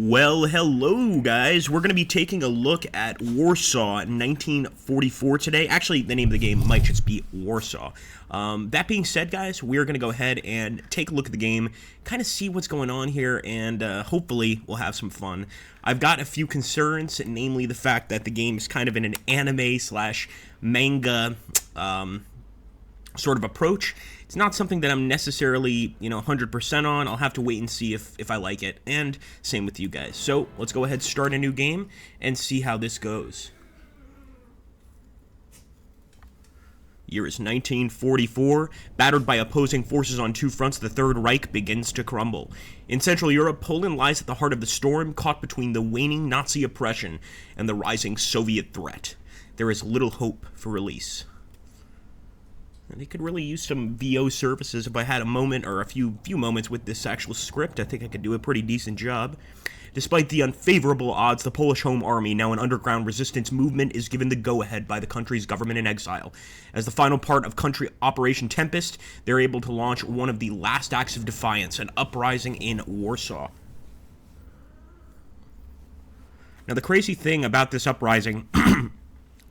Well, hello guys. We're going to be taking a look at Warsaw 1944 today. Actually, the name of the game might just be Warsaw. That being said, guys, we're going to go ahead and take a look at the game, kind of see what's going on here, and hopefully we'll have some fun. I've got a few concerns, namely the fact that the game is kind of in an anime/manga sort of approach. It's not something that I'm necessarily, 100% on. I'll have to wait and see if I like it, and same with you guys. So let's go ahead, start a new game, and see how this goes. Year is 1944. Battered by opposing forces on two fronts, the Third Reich begins to crumble. In Central Europe, Poland lies at the heart of the storm, caught between the waning Nazi oppression and the rising Soviet threat. There is little hope for release. They could really use some VO services. If I had a moment or a few moments with this actual script, I think I could do a pretty decent job. Despite the unfavorable odds, the Polish Home Army, now an underground resistance movement, is given the go-ahead by the country's government in exile. As the final part of country Operation Tempest, they're able to launch one of the last acts of defiance, an uprising in Warsaw. Now, the crazy thing about this uprising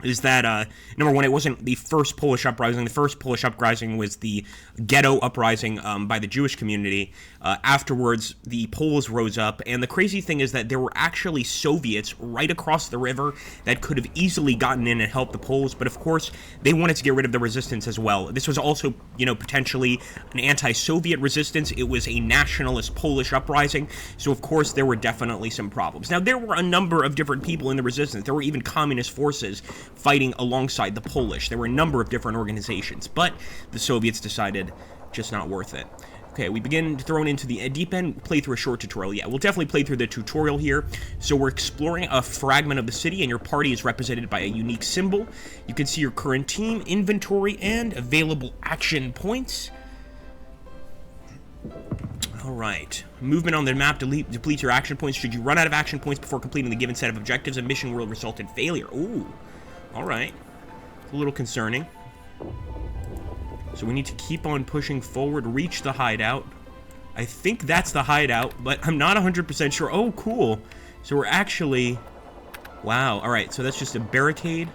is that, number one, it wasn't the first Polish uprising. The first Polish uprising was the ghetto uprising by the Jewish community. Afterwards, the Poles rose up, and the crazy thing is that there were actually Soviets right across the river that could have easily gotten in and helped the Poles, but of course, they wanted to get rid of the resistance as well. This was also, potentially an anti-Soviet resistance. It was a nationalist Polish uprising, so of course, there were definitely some problems. Now, there were a number of different people in the resistance. There were even communist forces fighting alongside the Polish. There were a number of different organizations, but the Soviets decided just not worth it. Okay, we begin thrown into the deep end, play through a short tutorial. Yeah, we'll definitely play through the tutorial here. So we're exploring a fragment of the city, and your party is represented by a unique symbol. You can see your current team, inventory, and available action points. Alright, movement on the map depletes your action points. Should you run out of action points before completing the given set of objectives, a mission will result in failure. Ooh. Alright, a little concerning. So we need to keep on pushing forward, reach the hideout. I think that's the hideout, but I'm not 100% sure. Oh, cool. So we're actually... Wow, alright, so that's just a barricade.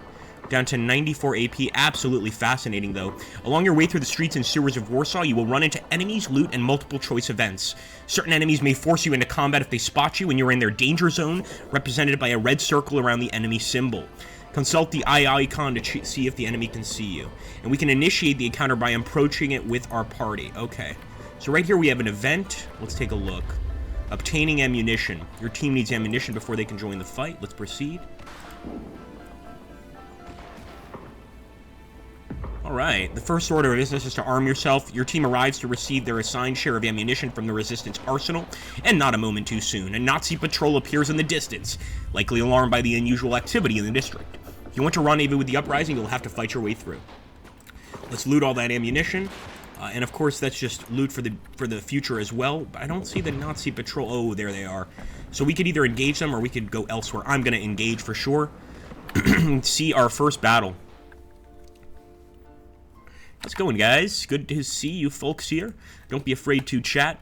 Down to 94 AP, absolutely fascinating though. Along your way through the streets and sewers of Warsaw, you will run into enemies, loot, and multiple choice events. Certain enemies may force you into combat if they spot you and you're in their danger zone, represented by a red circle around the enemy symbol. Consult the eye icon to see if the enemy can see you. And we can initiate the encounter by approaching it with our party. Okay. So right here we have an event. Let's take a look. Obtaining ammunition. Your team needs ammunition before they can join the fight. Let's proceed. Alright, the first order of business is to arm yourself. Your team arrives to receive their assigned share of ammunition from the Resistance arsenal, and not a moment too soon, a Nazi patrol appears in the distance, likely alarmed by the unusual activity in the district. If you want to rendezvous with the Uprising, you'll have to fight your way through. Let's loot all that ammunition, and of course that's just loot for the future as well, but I don't see the Nazi patrol. Oh, there they are. So we could either engage them or we could go elsewhere. I'm going to engage for sure. See our first battle. How's it going, guys? Good to see you folks here. Don't be afraid to chat.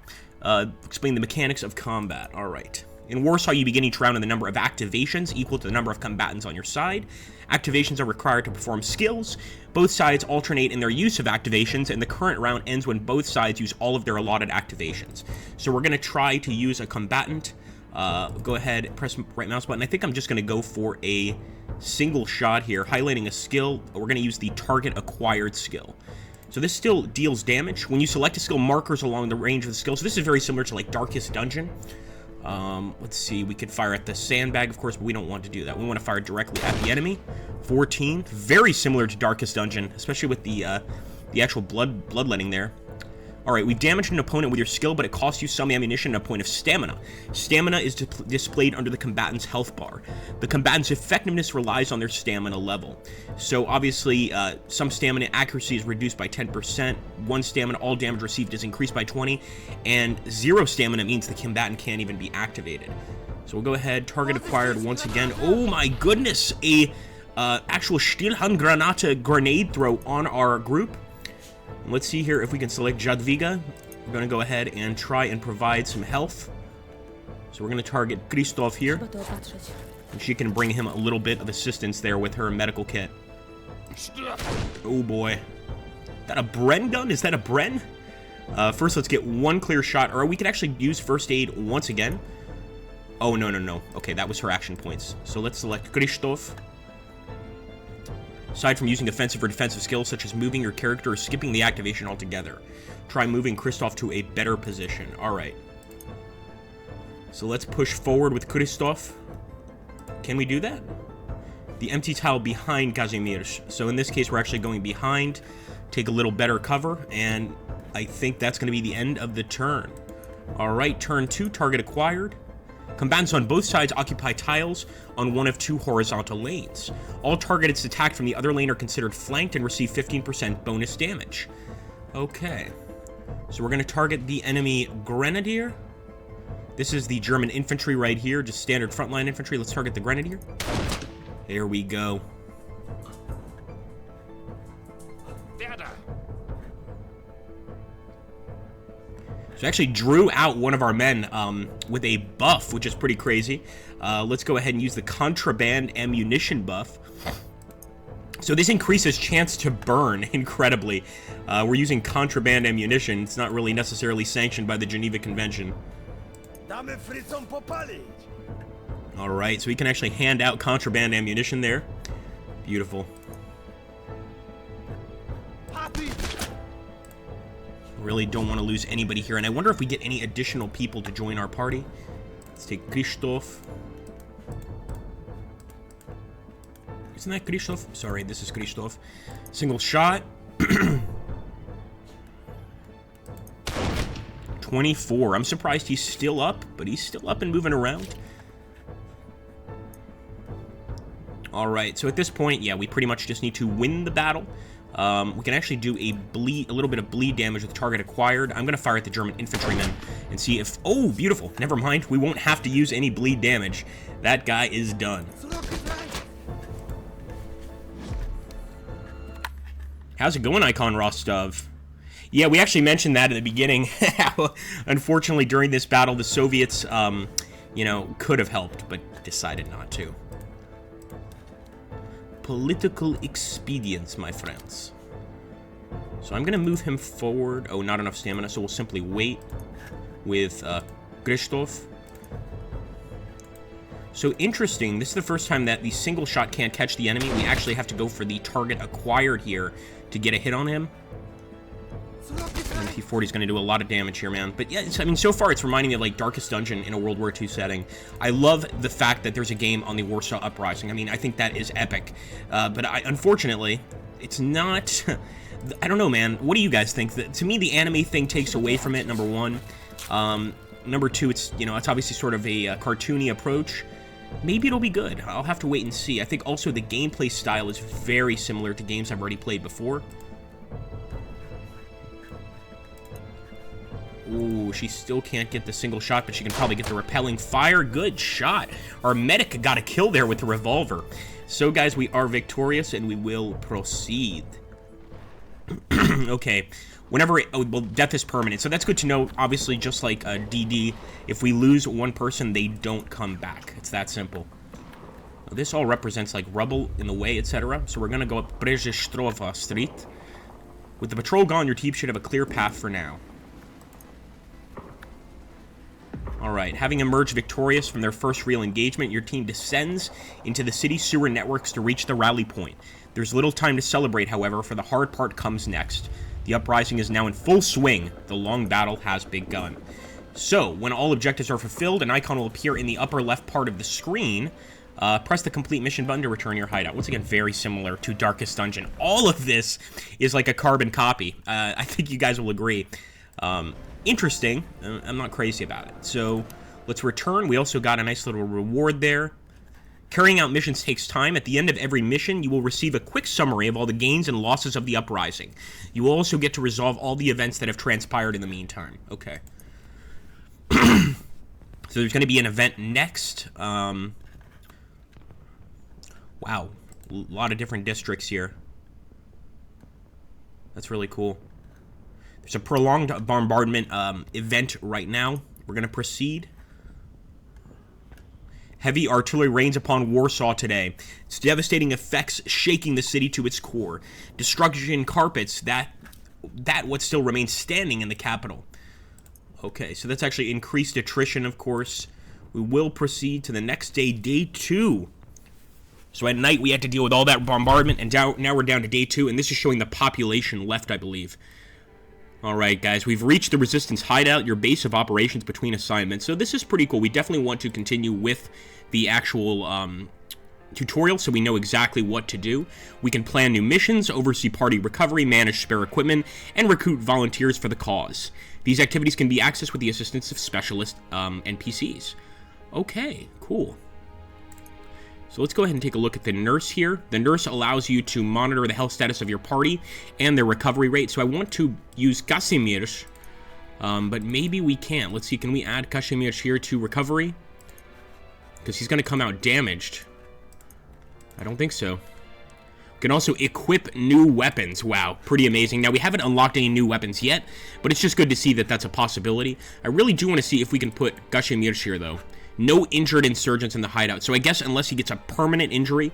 Explain the mechanics of combat. All right. In Warsaw, you begin each round in the number of activations equal to the number of combatants on your side. Activations are required to perform skills. Both sides alternate in their use of activations, and the current round ends when both sides use all of their allotted activations. So we're going to try to use a combatant. Go ahead, press right mouse button. I think I'm just going to go for a single shot here, highlighting a skill. We're going to use the target acquired skill. So this still deals damage. When you select a skill, markers along the range of the skill. So this is very similar to like Darkest Dungeon. Let's see, we could fire at the sandbag, of course, but we don't want to do that. We want to fire directly at the enemy. 14, very similar to Darkest Dungeon, especially with the actual bloodletting there. Alright, we've damaged an opponent with your skill, but it costs you some ammunition and a point of stamina. Stamina is displayed under the combatant's health bar. The combatant's effectiveness relies on their stamina level. So obviously, some stamina accuracy is reduced by 10%, 1 stamina, all damage received is increased by 20, and 0 stamina means the combatant can't even be activated. So we'll go ahead, target acquired once again. Oh my goodness, a actual Stillhandgranate grenade throw on our group. Let's see here if we can select Jadwiga. We're going to go ahead and try and provide some health. So we're going to target Christoph here. And she can bring him a little bit of assistance there with her medical kit. Oh boy. Is that a Bren gun? Is that a Bren? First, let's get one clear shot. Or we could actually use first aid once again. Oh, no, no, no. Okay, that was her action points. So let's select Christoph. Aside from using offensive or defensive skills, such as moving your character or skipping the activation altogether, try moving Christoph to a better position. Alright. So let's push forward with Christoph. Can we do that? The empty tile behind Kazimierz. So in this case, we're actually going behind, take a little better cover, and I think that's going to be the end of the turn. Alright, turn 2, target acquired. Combatants on both sides occupy tiles on one of 2 horizontal lanes. All targets attacked from the other lane are considered flanked and receive 15% bonus damage. Okay. So we're going to target the enemy Grenadier. This is the German infantry right here, just standard frontline infantry. Let's target the Grenadier. There we go. So I actually drew out one of our men with a buff, which is pretty crazy. Let's go ahead and use the contraband ammunition buff. So this increases chance to burn incredibly. We're using contraband ammunition. It's not really necessarily sanctioned by the Geneva Convention. Alright, so we can actually hand out contraband ammunition there. Beautiful. Really don't want to lose anybody here, and I wonder if we get any additional people to join our party. Let's take Christoph. Isn't that Christoph? Sorry, this is Christoph. Single shot. 24. I'm surprised he's still up, but he's still up and moving around. Alright, so at this point, yeah, we pretty much just need to win the battle. We can actually do a little bit of bleed damage with target acquired. I'm going to fire at the German infantryman and see if... Oh, beautiful. Never mind. We won't have to use any bleed damage. That guy is done. How's it going, Icon Rostov? Yeah, we actually mentioned that at the beginning. Unfortunately, during this battle, the Soviets, you know, could have helped, but decided not to. Political expedience, my friends. So I'm going to move him forward. Oh, not enough stamina, so we'll simply wait with Christoph. So interesting, this is the first time that the single shot can't catch the enemy. We actually have to go for the target acquired here to get a hit on him. MP40 is going to do a lot of damage here, man. But yeah, I mean, so far it's reminding me of like Darkest Dungeon in a World War II setting. I love the fact that there's a game on the Warsaw Uprising. I mean, I think that is epic. But unfortunately, it's not... I don't know, man. What do you guys think? To me, the anime thing takes away from it, number one. Number two, it's, you know, it's obviously sort of a cartoony approach. Maybe it'll be good. I'll have to wait and see. I think also the gameplay style is very similar to games I've already played before. Ooh, she still can't get the single shot, but she can probably get the repelling fire. Good shot. Our medic got a kill there with the revolver. So, guys, we are victorious, and we will proceed. Okay. Whenever well, death is permanent, so that's good to know. Obviously, just like DD, if we lose one person, they don't come back. It's that simple. Now, this all represents like rubble in the way, etc. So we're gonna go up Brzestrova Street. With the patrol gone, your team should have a clear path for now. Alright, having emerged victorious from their first real engagement, your team descends into the city sewer networks to reach the rally point. There's little time to celebrate, however, for the hard part comes next. The uprising is now in full swing. The long battle has begun. So, when all objectives are fulfilled, an icon will appear in the upper left part of the screen. Press the complete mission button to return your hideout. Once again, very similar to Darkest Dungeon. All of this is like a carbon copy. I think you guys will agree. Interesting. I'm not crazy about it. So, let's return. We also got a nice little reward there. Carrying out missions takes time. At the end of every mission, you will receive a quick summary of all the gains and losses of the uprising. You will also get to resolve all the events that have transpired in the meantime. Okay. So there's going to be an event next. Wow. A lot of different districts here. That's really cool. There's a prolonged bombardment event right now. We're going to proceed. Heavy artillery rains upon Warsaw today. Its devastating effects shaking the city to its core. Destruction carpets that what still remains standing in the capital. Okay, so that's actually increased attrition, of course. We will proceed to the next day, day 2. So at night, we had to deal with all that bombardment, and now we're down to day 2, and this is showing the population left, I believe. Alright, guys, we've reached the Resistance hideout, your base of operations between assignments. So this is pretty cool. We definitely want to continue with the actual tutorial, so we know exactly what to do. We can plan new missions, oversee party recovery, manage spare equipment, and recruit volunteers for the cause. These activities can be accessed with the assistance of specialist NPCs. Okay, cool. So let's go ahead and take a look at the nurse here. The nurse allows you to monitor the health status of your party and their recovery rate. So I want to use Kazimierz, but maybe we can't. Let's see, can we add Kazimierz here to recovery? Because he's going to come out damaged. I don't think so. We can also equip new weapons. Wow, pretty amazing. Now, we haven't unlocked any new weapons yet, but it's just good to see that that's a possibility. I really do want to see if we can put Kazimierz here, though. No injured insurgents in the hideout. So I guess unless he gets a permanent injury,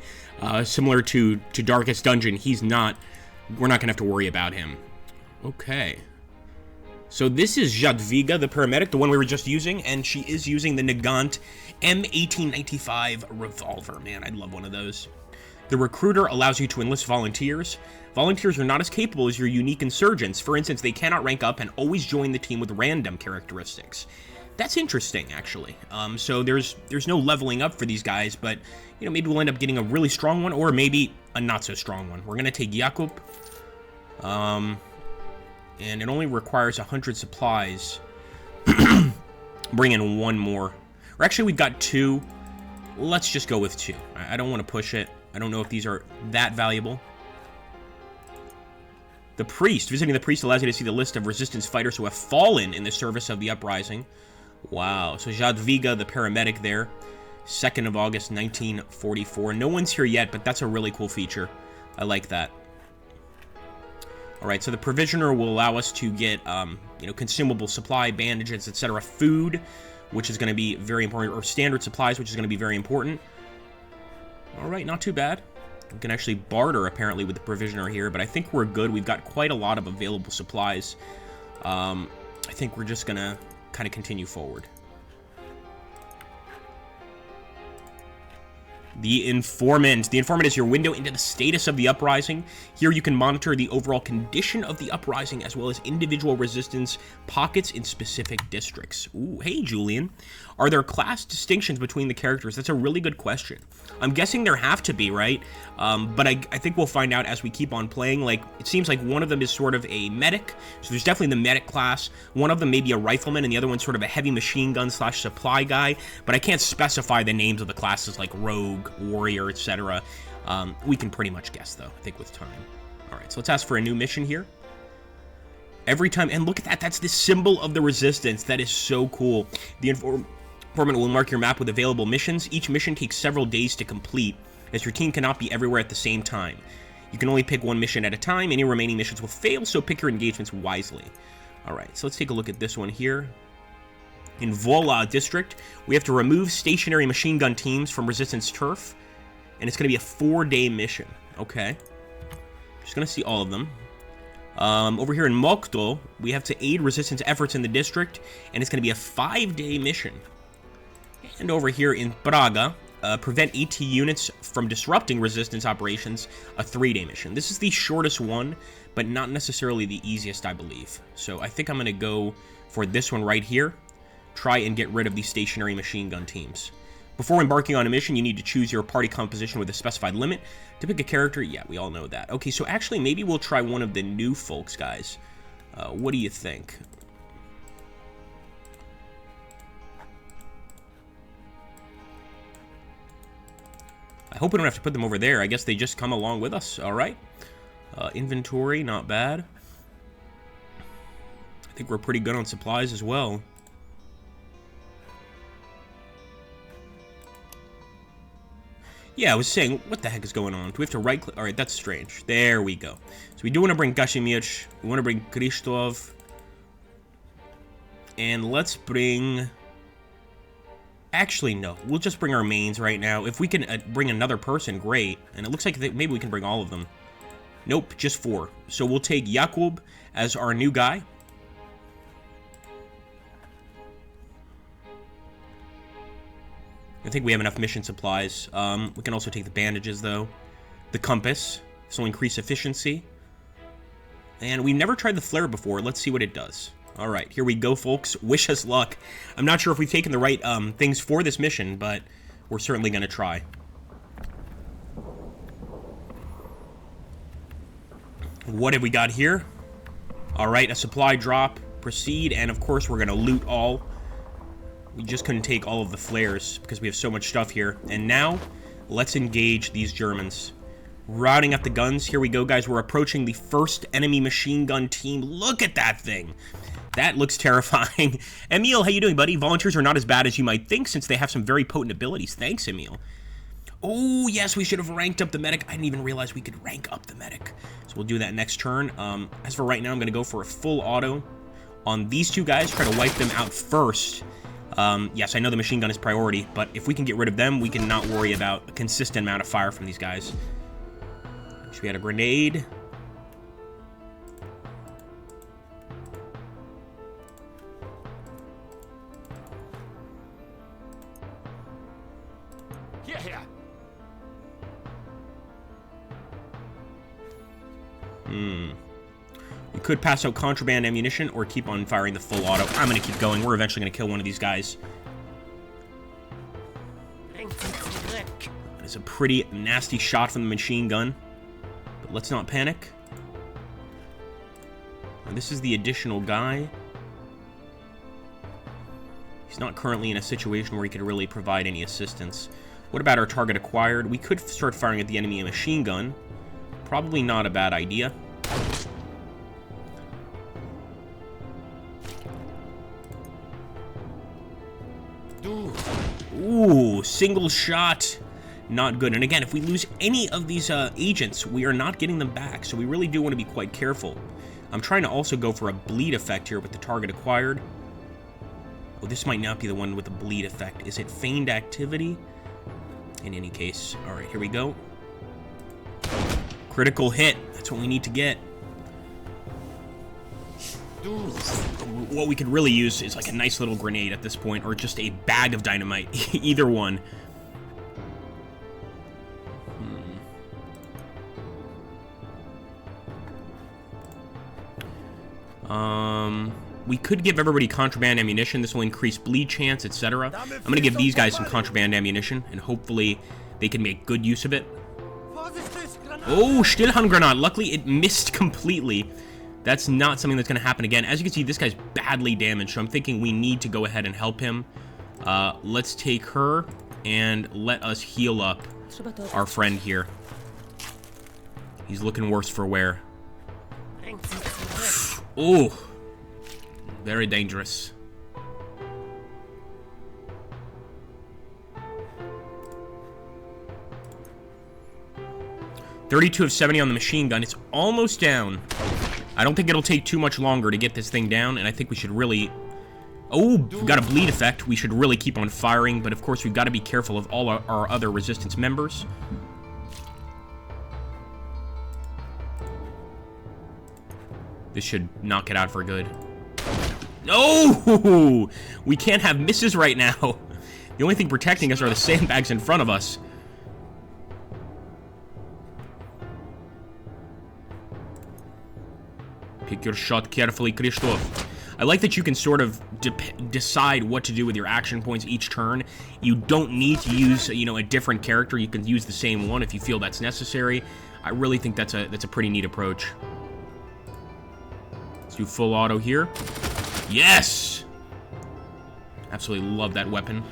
similar to Darkest Dungeon, we're not going to have to worry about him. Okay. So this is Jadwiga, the paramedic, the one we were just using, and she is using the Nagant M1895 revolver. Man, I'd love one of those. The recruiter allows you to enlist volunteers. Volunteers are not as capable as your unique insurgents. For instance, they cannot rank up and always join the team with random characteristics. That's interesting, actually. So there's no leveling up for these guys, but, you know, maybe we'll end up getting a really strong one, or maybe a not-so-strong one. We're going to take Jakub, and it only requires 100 supplies. Bring in one more. Or actually, we've got 2. Let's just go with 2. I don't want to push it. I don't know if these are that valuable. The priest. Visiting the priest allows you to see the list of resistance fighters who have fallen in the service of the Uprising. Wow, so Jadwiga, the paramedic there, 2nd of August, 1944. No one's here yet, but that's a really cool feature. I like that. All right, so the provisioner will allow us to get, you know, consumable supply, bandages, etc., food, which is going to be very important, or standard supplies, which is going to be very important. All right, not too bad. We can actually barter, apparently, with the provisioner here, but I think we're good. We've got quite a lot of available supplies. I think we're just going to kind of continue forward. The Informant. The Informant is your window into the status of the Uprising. Here you can monitor the overall condition of the Uprising as well as individual resistance pockets in specific districts. Ooh, hey, Julian. Are there class distinctions between the characters? That's a really good question. I'm guessing there have to be, right? But I think we'll find out as we keep on playing. Like, it seems like one of them is sort of a medic. So there's definitely the medic class. One of them may be a rifleman, and the other one's sort of a heavy machine gun / supply guy. But I can't specify the names of the classes like rogue, warrior, etc. We can pretty much guess, though, I think, with time. All right, so let's ask for a new mission here. Every time, and look at that, that's the symbol of the resistance. That is so cool. The Informant will mark your map with available missions. Each mission takes several days to complete, as your team cannot be everywhere at the same time. You can only pick one mission at a time. Any remaining missions will fail, so pick your engagements wisely. All right, so let's take a look at this one here. In Wola District, we have to remove stationary machine gun teams from Resistance turf, and it's going to be a 4-day mission. Okay. Just going to see all of them. Over here in Mokto, we have to aid Resistance efforts in the district, and it's going to be a 5-day mission. And over here in Praga, prevent ET units from disrupting Resistance operations, a 3-day mission. This is the shortest one, but not necessarily the easiest, I believe. So I think I'm going to go for this one right here. Try and get rid of these stationary machine gun teams. Before embarking on a mission, you need to choose your party composition with a specified limit. To pick a character, yeah, we all know that. Okay, so actually, maybe we'll try one of the new folks, guys. What do you think? I hope we don't have to put them over there. I guess they just come along with us. All right. Inventory, not bad. I think we're pretty good on supplies as well. Yeah, I was saying, what the heck is going on? Do we have to right-click? All right, that's strange. There we go. So we do want to bring Kazimierz. We want to bring Krzysztof. And let's bring... Actually, no. We'll just bring our mains right now. If we can bring another person, great. And it looks like maybe we can bring all of them. Nope, just 4. So we'll take Jakub as our new guy. I think we have enough mission supplies. We can also take the bandages, though. The compass. This will increase efficiency. And we've never tried the flare before. Let's see what it does. Alright, here we go, folks. Wish us luck. I'm not sure if we've taken the right things for this mission, but we're certainly going to try. What have we got here? Alright, a supply drop. Proceed, and of course we're going to loot all. We just couldn't take all of the flares because we have so much stuff here. And now, let's engage these Germans. Routing up the guns. Here we go, guys. We're approaching the first enemy machine gun team. Look at that thing. That looks terrifying. Emil, how you doing, buddy? Volunteers are not as bad as you might think since they have some very potent abilities. Thanks, Emil. Oh, yes, we should have ranked up the medic. I didn't even realize we could rank up the medic. So we'll do that next turn. As for right now, I'm going to go for a full auto on these 2 guys. Try to wipe them out first. Yes, I know the machine gun is priority, but if we can get rid of them, we can not worry about a consistent amount of fire from these guys. So we had a grenade. Hierher. We could pass out contraband ammunition or keep on firing the full auto. I'm going to keep going. We're eventually going to kill one of these guys. That is a pretty nasty shot from the machine gun. But let's not panic. And this is the additional guy. He's not currently in a situation where he could really provide any assistance. What about our target acquired? We could start firing at the enemy machine gun. Probably not a bad idea. Ooh, single shot. Not good. And again, if we lose any of these agents, we are not getting them back. So we really do want to be quite careful. I'm trying to also go for a bleed effect here with the target acquired. Oh, this might not be the one with the bleed effect. Is it feigned activity? In any case. Alright, here we go. Critical hit. That's what we need to get. What we could really use is like a nice little grenade at this point, or just a bag of dynamite. Either one. We could give everybody contraband ammunition. This will increase bleed chance, etc. I'm going to give these guys some contraband ammunition, and hopefully they can make good use of it. Oh, Stillhandgranat. Luckily, it missed completely. That's not something that's going to happen again. As you can see, this guy's badly damaged, so I'm thinking we need to go ahead and help him. Let's take her, and let us heal up our friend here. He's looking worse for wear. Oh, very dangerous. $32 of 70 on the machine gun. It's almost down. I don't think it'll take too much longer to get this thing down, and I think we should really... Oh, we've got a bleed effect. We should really keep on firing, but of course we've got to be careful of all our other resistance members. This should knock it out for good. No! We can't have misses right now. The only thing protecting us are the sandbags in front of us. Pick your shot carefully, Christoph. I like that you can sort of decide what to do with your action points each turn. You don't need to use, you know, a different character. You can use the same one if you feel that's necessary. I really think that's a pretty neat approach. Let's do full auto here. Yes! Absolutely love that weapon.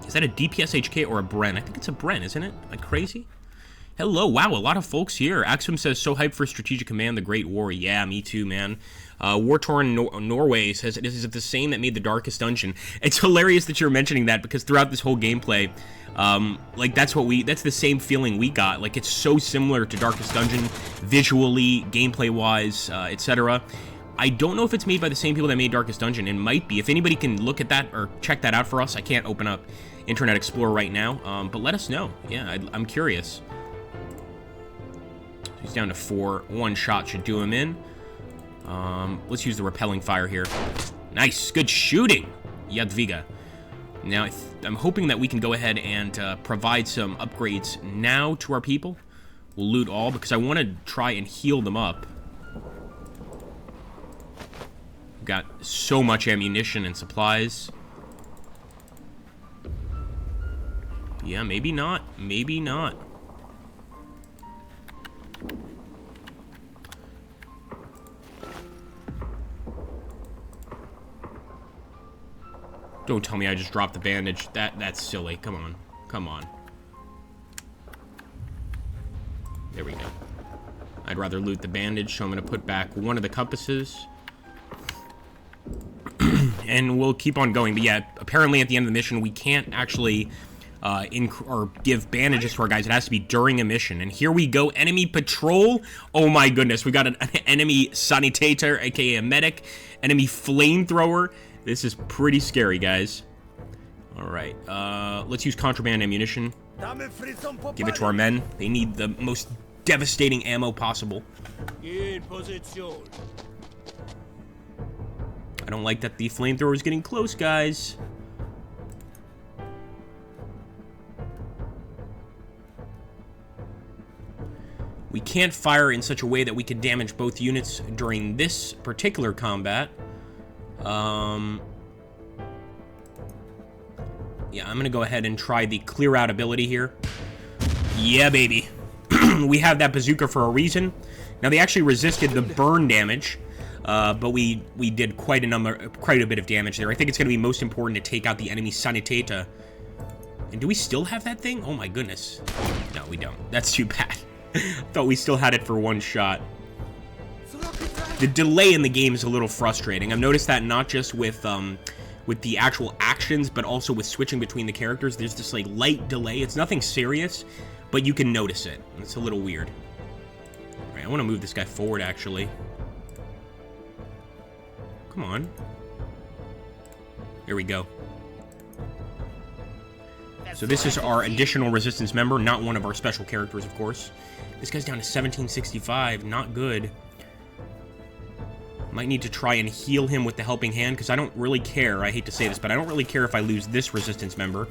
Is that a DPS HK or a Bren? I think it's a Bren, isn't it? Am I crazy? Hello, wow, a lot of folks here. Axum says, so hyped for Strategic Command, the Great War. Yeah, me too, man. War-torn Norway says, it is the same that made the Darkest Dungeon. It's hilarious that you're mentioning that, because throughout this whole gameplay, like, that's the same feeling we got. Like, it's so similar to Darkest Dungeon, visually, gameplay-wise, etc. I don't know if it's made by the same people that made Darkest Dungeon. It might be. If anybody can look at that or check that out for us, I can't open up Internet Explorer right now, but let us know. Yeah, I'm curious. He's down to 4. One shot should do him in. Let's use the repelling fire here. Nice. Good shooting, Jadwiga. Now, I'm hoping that we can go ahead and provide some upgrades now to our people. We'll loot all, because I want to try and heal them up. We've got so much ammunition and supplies. Yeah, maybe not. Maybe not. Don't tell me I just dropped the bandage. That's silly. Come on. Come on. There we go. I'd rather loot the bandage, so I'm going to put back one of the compasses. And we'll keep on going. But yeah, apparently at the end of the mission, we can't actually give bandages to our guys. It has to be during a mission. And here we go. Enemy patrol. Oh my goodness. We got an enemy sanitator, aka a medic. Enemy flamethrower. This is pretty scary, guys. Alright, let's use contraband ammunition. Give it to our men. They need the most devastating ammo possible. I don't like that the flamethrower is getting close, guys. We can't fire in such a way that we can damage both units during this particular combat. Yeah, I'm gonna go ahead and try the clear out ability here. Yeah, baby. We have that bazooka for a reason. Now, they actually resisted the burn damage, but we did quite a bit of damage there. I think it's gonna be most important to take out the enemy sanitata. And do we still have that thing? Oh my goodness. No, we don't. That's too bad. Thought we still had it for one shot. The delay in the game is a little frustrating. I've noticed that not just with the actual actions, but also with switching between the characters. There's this like light delay. It's nothing serious, but you can notice it. It's a little weird. All right, I want to move this guy forward, actually. Come on. There we go. So this is our additional resistance member, not one of our special characters, of course. This guy's down to 1765. Not good. Might need to try and heal him with the helping hand, because I don't really care. I hate to say this, but I don't really care if I lose this resistance member.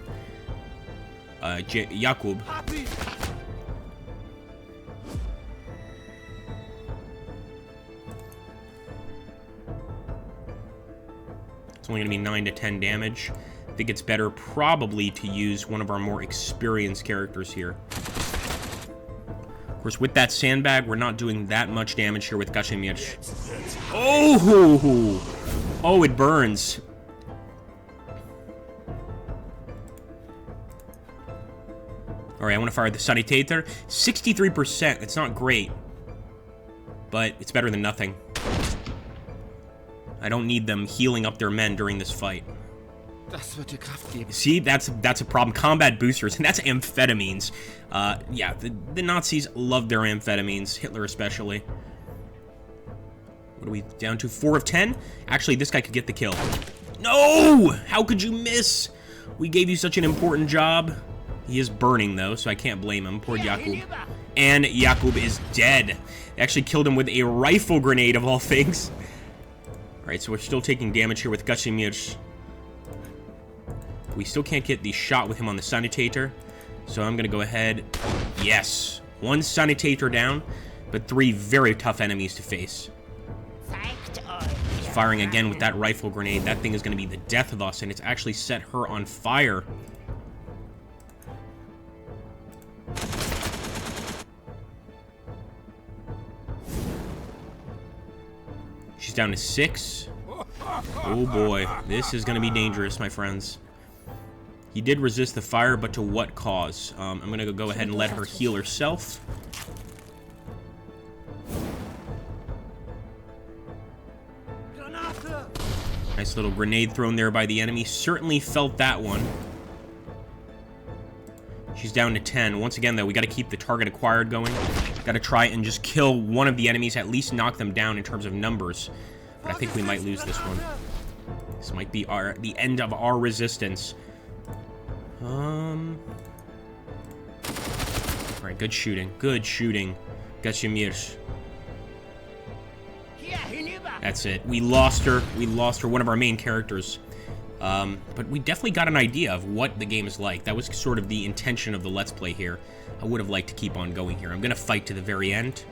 Jakub. It's only going to be 9 to 10 damage. I think it's better probably to use one of our more experienced characters here. Of course, with that sandbag, we're not doing that much damage here with Kazimierz. Oh! Oh, it burns. Alright, I want to fire the Sanitator. 63%. It's not great. But it's better than nothing. I don't need them healing up their men during this fight. See, that's a problem. Combat boosters, and that's amphetamines. Yeah, the Nazis love their amphetamines, Hitler especially. What are we down to? 4 of 10? Actually, this guy could get the kill. No! How could you miss? We gave you such an important job. He is burning, though, so I can't blame him. Poor Jakub. And Jakub is dead. They actually killed him with a rifle grenade, of all things. Alright, so we're still taking damage here with Kazimierz. We still can't get the shot with him on the Sanitator, so I'm going to go ahead. Yes. 1 Sanitator down, but 3 very tough enemies to face. Firing again with that rifle grenade. That thing is going to be the death of us, and it's actually set her on fire. She's down to 6. Oh boy, this is going to be dangerous, my friends. He did resist the fire, but to what cause? I'm going to go ahead and let her heal herself. Nice little grenade thrown there by the enemy. Certainly felt that one. She's down to 10. Once again, though, we got to keep the target acquired going. Got to try and just kill one of the enemies, at least knock them down in terms of numbers. But I think we might lose this one. This might be the end of our resistance. Alright, good shooting. Good shooting. Gashimirs. That's it. We lost her. We lost her, one of our main characters. But we definitely got an idea of what the game is like. That was sort of the intention of the Let's Play here. I would have liked to keep on going here. I'm going to fight to the very end.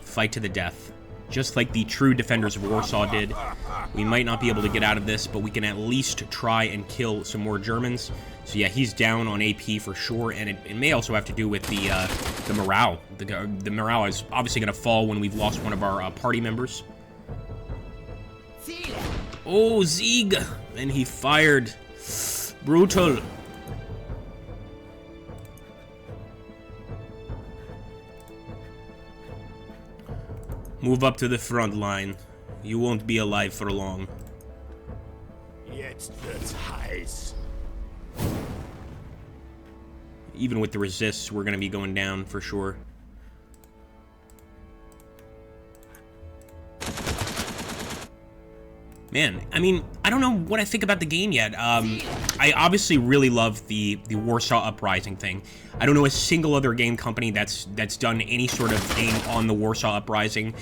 Fight to the death. Just like the true defenders of Warsaw did. We might not be able to get out of this, but we can at least try and kill some more Germans. So yeah, he's down on AP for sure, and it may also have to do with the morale. The morale is obviously going to fall when we've lost one of our party members. Oh, Sieg! And he fired. Brutal. Move up to the front line. You won't be alive for long. Even with the resists, we're going to be going down for sure. Man, I mean, I don't know what I think about the game yet. I obviously really love the Warsaw Uprising thing. I don't know a single other game company that's done any sort of game on the Warsaw Uprising.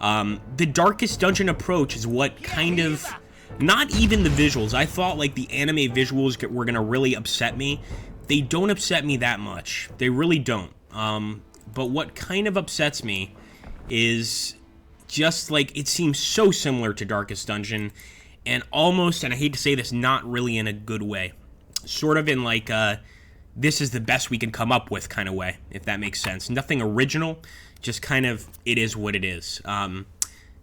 The Darkest Dungeon approach is what kind of... Not even the visuals. I thought, like, the anime visuals were going to really upset me. They don't upset me that much. They really don't. But what kind of upsets me is... just like it seems so similar to Darkest Dungeon, and almost, and I hate to say this, not really in a good way. Sort of in like, this is the best we can come up with kind of way, if that makes sense. Nothing original, just kind of, it is what it is.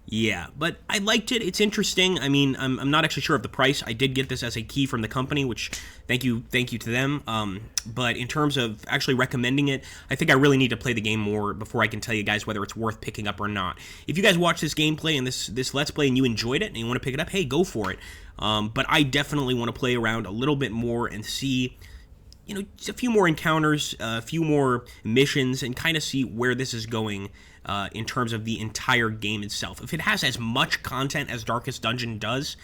Yeah, but I liked it. It's interesting. I mean, I'm not actually sure of the price. I did get this as a key from the company, which thank you to them. But in terms of actually recommending it, I think I really need to play the game more before I can tell you guys whether it's worth picking up or not. If you guys watch this gameplay and this Let's Play and you enjoyed it and you want to pick it up, hey, go for it. But I definitely want to play around a little bit more and see, you know, just a few more encounters, a few more missions, and kind of see where this is going. In terms of the entire game itself. If it has as much content as Darkest Dungeon does,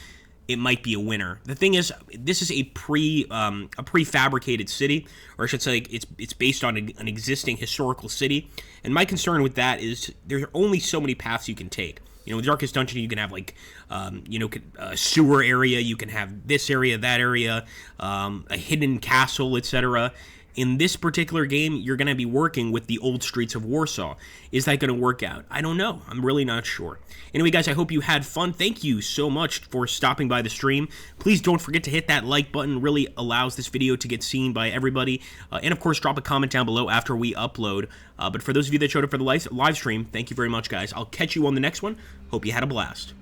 it might be a winner. The thing is, this is a prefabricated city, or I should say, it's based on an existing historical city. And my concern with that is there's only so many paths you can take. You know, with Darkest Dungeon, you can have, like, a sewer area, you can have this area, that area, a hidden castle, etc. In this particular game, you're going to be working with the old streets of Warsaw. Is that going to work out? I don't know. I'm really not sure. Anyway, guys, I hope you had fun. Thank you so much for stopping by the stream. Please don't forget to hit that like button. It really allows this video to get seen by everybody. And, of course, drop a comment down below after we upload. But for those of you that showed up for the live stream, thank you very much, guys. I'll catch you on the next one. Hope you had a blast.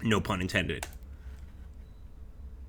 No pun intended.